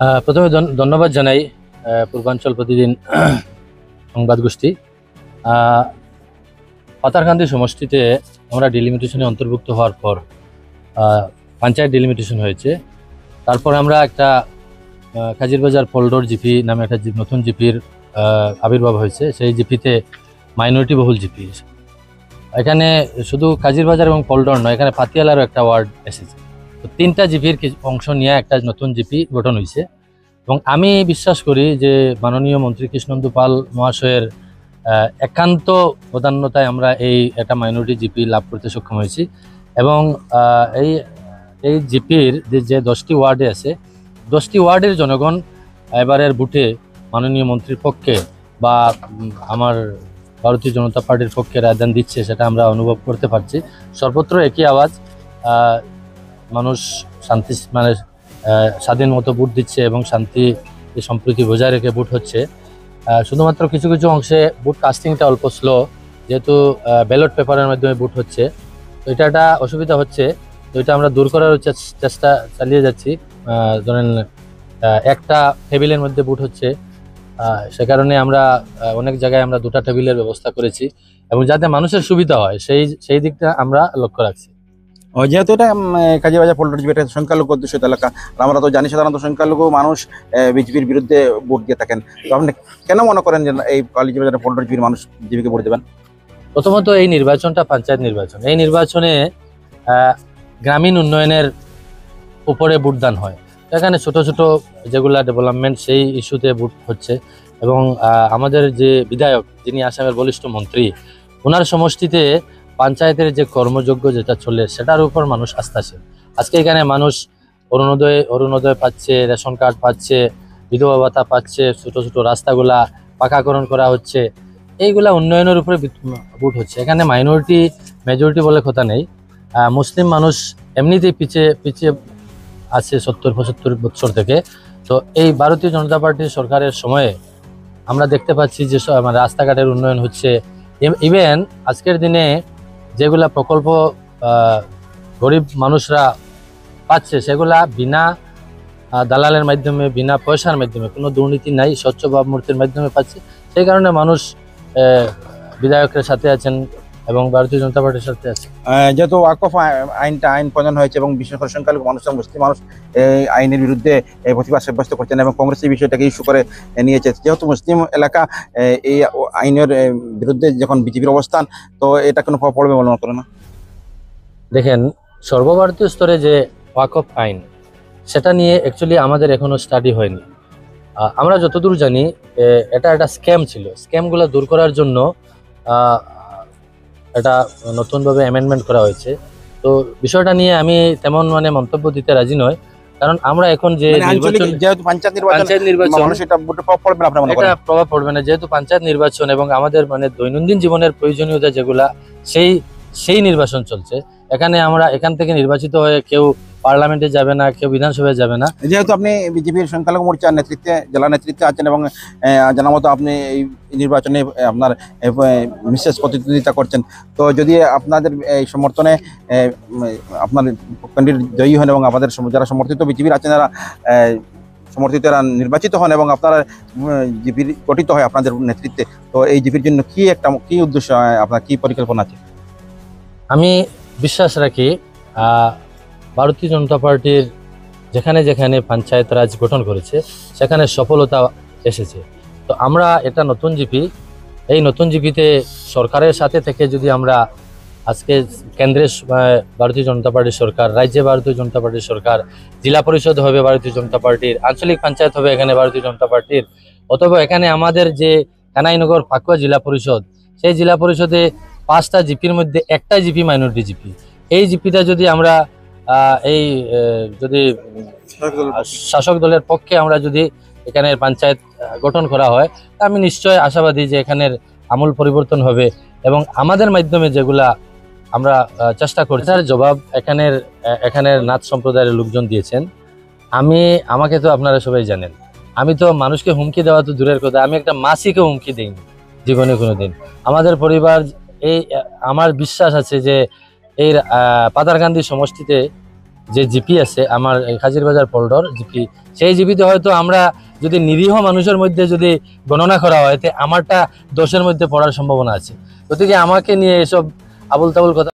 প্রথমে ধন্যবাদ জানাই পূর্বাঞ্চল প্রতিদিন সংবাদ গোষ্ঠী। পাতারকান্দি সমষ্টিতে আমরা ডিলিমিটেশনে অন্তর্ভুক্ত হওয়ার পর পঞ্চায়েত ডিলিমিটেশন হয়েছে। তারপর আমরা একটা কাজিরবাজার পল্ডর জিপি নামে একটা নতুন জিপির আবির্ভাব হয়েছে। সেই জিপিতে মাইনরিটি বহুল জিপি। এখানে শুধু কাজিরবাজার এবং পল্ডর নয়, এখানে পাতিয়ালারও একটা ওয়ার্ড এসেছে। তো তিনটা জিপির অংশ নিয়ে একটা নতুন জিপি গঠন হয়েছে এবং আমি বিশ্বাস করি যে মাননীয় মন্ত্রী কৃষ্ণেন্দু পাল মহাশয়ের একান্ত প্রধান্যতায় আমরা একটা মাইনরিটি জিপি লাভ করতে সক্ষম হয়েছি এবং এই জিপির যে 10টি ওয়ার্ডে আছে, 10টি ওয়ার্ডের জনগণ এবারের বুথে মাননীয় মন্ত্রীর পক্ষে বা আমার ভারতীয় জনতা পার্টির পক্ষে রায়দান দিচ্ছে, সেটা আমরা অনুভব করতে পারছি। সর্বত্র একই আওয়াজ, মানুষ শান্তি স্বাধীন মতো ভোট দিচ্ছে এবং শান্তি সম্প্রীতি বজায় রেখে ভোট হচ্ছে। শুধুমাত্র কিছু কিছু অংশে ভোট কাস্টিংটা অল্প স্লো, যেহেতু ব্যালট পেপারের মাধ্যমে ভোট হচ্ছে, তো এটা একটা অসুবিধা হচ্ছে। তো এটা আমরা দূর করার চেষ্টা চালিয়ে যাচ্ছি। ধরেন একটা টেবিলের মধ্যে ভোট হচ্ছে, সে কারণে আমরা অনেক জায়গায় আমরা দুটা টেবিলের ব্যবস্থা করেছি এবং যাতে মানুষের সুবিধা হয় সেই দিকটা আমরা লক্ষ্য রাখছি। যেহেতু এটা কাজিবাজার পল্টন জিপি এটা সংখ্যালঘু অধ্যুষিত এলাকা, আমরা তো জানি সাধারণত সংখ্যালঘু মানুষ বিজেপির বিরুদ্ধে ভোট দিয়ে থাকেন। তো আপনি কেন মনে করেন যে এই কাজিবাজার পল্টন জিপির মানুষ বিজেপিকে ভোট দেবেন? প্রথমত এই নির্বাচনটা পঞ্চায়েত নির্বাচন। এই নির্বাচনে গ্রামীণ উন্নয়নের উপরে ভোটদান হয়। এখানে ছোট ছোট যেগুলা ডেভেলপমেন্ট সেই ইস্যুতে ভোট হচ্ছে এবং আমাদের যে বিধায়ক, যিনি আসামের বলিষ্ঠ মন্ত্রী, ওনার সমষ্টিতে পঞ্চায়েতের যে কর্মযোগ্য যেটা চলে সেটার উপর মানুষ আস্থাশীল। আজকে এখানে মানুষ অরুণোদয় পাচ্ছে, রেশন কার্ড পাচ্ছে, বিধবা ভাতা পাচ্ছে, ছোট ছোট রাস্তাগুলা পাকাকরণ করা হচ্ছে। এইগুলা উন্নয়নের উপরে ভোট হচ্ছে। এখানে মাইনরিটি মেজরিটি বলে কথা নেই। মুসলিম মানুষ এমনিতেই পিছিয়ে আছে 70-75 বছর থেকে। তো এই ভারতীয় জনতা পার্টির সরকারের সময়ে আমরা দেখতে পাচ্ছি যে রাস্তাঘাটের উন্নয়ন হচ্ছে। ইভেন আজকের দিনে যেগুলা প্রকল্প গরিব মানুষরা পাচ্ছে, সেগুলা বিনা দালালের মাধ্যমে, বিনা পয়সার মাধ্যমে, কোনো দুর্নীতি নাই, স্বচ্ছ ভাবমূর্তির মাধ্যমে পাচ্ছে। সেই কারণে মানুষ বিধায়কের সাথে আছেন এবং ভারতীয় জনতা পার্টির সাথে আছে। যেহেতু ওয়াকফ আইন প্রণয়ন হয়েছে এবং বিশেষ করে সংখ্যালঘু মানুষ এবং মুসলিম মানুষ এই আইনের বিরুদ্ধে প্রতিবাদ সাব্যস্ত করছেন এবং কংগ্রেস এই বিষয়টাকে ইস্যু করে নিয়েছে। যেহেতু মুসলিম এলাকা এই আইনের বিরুদ্ধে যখন বিজেপির অবস্থান, তো এটা কোনো প্রভাব পড়বে বলে মনে করে না? দেখেন, সর্বভারতীয় স্তরে যে ওয়াকফ আইন, সেটা নিয়ে অ্যাকচুয়ালি আমাদের এখনো স্টাডি হয়নি। আমরা যতদূর জানি এটা একটা স্ক্যাম ছিল। স্ক্যামগুলো দূর করার জন্য এটা নতুনভাবে অ্যামেন্ডমেন্ট করা হয়েছে। তো বিষয়টা নিয়ে আমি তেমন মন্তব্য দিতে রাজি নয়, কারণ আমরা এখন যে পঞ্চায়েত নির্বাচন এটা প্রভাব পড়বে না, যেহেতু পঞ্চায়েত নির্বাচন এবং আমাদের দৈনন্দিন জীবনের প্রয়োজনীয়তা যেগুলা সেই নির্বাচন চলছে। এখান থেকে নির্বাচিত হয়ে কেউ পার্লামেন্টে যাবে না, কেউ বিধানসভায় যাবে না। যেহেতু আপনি বিজেপির সংখ্যালঘু মোর্চার নেতৃত্বে, জেলা নেতৃত্বে আছেন এবং জানা মতো আপনি এই নির্বাচনে আপনার বিশেষ প্রতিদ্বন্দ্বিতা করছেন, তো যদি আপনাদের এই সমর্থনে আপনার ক্যান্ডিডেট জয়ী হন এবং আমাদের যারা সমর্থিত বিজেপির আছেন, যারা সমর্থিতরা নির্বাচিত হন এবং আপনারা জিপির গঠিত হয় আপনাদের নেতৃত্বে, তো এই জিপির জন্য কি উদ্দেশ্য, আপনার কি পরিকল্পনা আছে? আমি বিশ্বাস রাখি ভারতীয় জনতা পার্টির যেখানে যেখানে পঞ্চায়েত রাজ গঠন করেছে সেখানে সফলতা এসেছে। তো আমরা এটা নতুন জিপি, এই নতুন জিপিতে সরকারের সাথে থেকে যদি আমরা আজকে কেন্দ্রে ভারতীয় জনতা পার্টির সরকার, রাজ্যে ভারতীয় জনতা পার্টির সরকার, জেলা পরিষদ হবে ভারতীয় জনতা পার্টির, আঞ্চলিক পঞ্চায়েত হবে এখানে ভারতীয় জনতা পার্টির, অথবা এখানে আমাদের যে কানাইনগর পাকুয়া জেলা পরিষদ, সেই জেলা পরিষদে 5টা জিপির মধ্যে একটা জিপি মাইনরিটি জিপি। এই জিপিটা যদি আমরা যদি শাসক দলের পক্ষে আমরা যদি এখানের পঞ্চায়েত গঠন করা হয়, তা আমি নিশ্চয় আশাবাদী যে এখানের আমূল পরিবর্তন হবে এবং আমাদের মাধ্যমে যেগুলা আমরা চেষ্টা করছি তার জবাব এখানের নাথ সম্প্রদায়ের লোকজন দিয়েছেন। আমাকে তো আপনারা সবাই জানেন, আমি তো মানুষকে হুমকি দেওয়া তো দূরের কথা, আমি একটা মাসিকে হুমকি দিইনি জীবনে কোনোদিন। আমাদের পরিবার আমার বিশ্বাস আছে যে এই পাতারকান্দি সমষ্টিতে যে জিপি আছে আমার কাজিরবাজার পল্টর জিপি, সেই জিপিতে হয়তো আমরা যদি নিরীহ মানুষের মধ্যে যদি গণনা করা হয়, আমারটা 10-এর মধ্যে পড়ার সম্ভাবনা আছে। গতিকে আমাকে নিয়ে এসব আবুল তাবুল কথা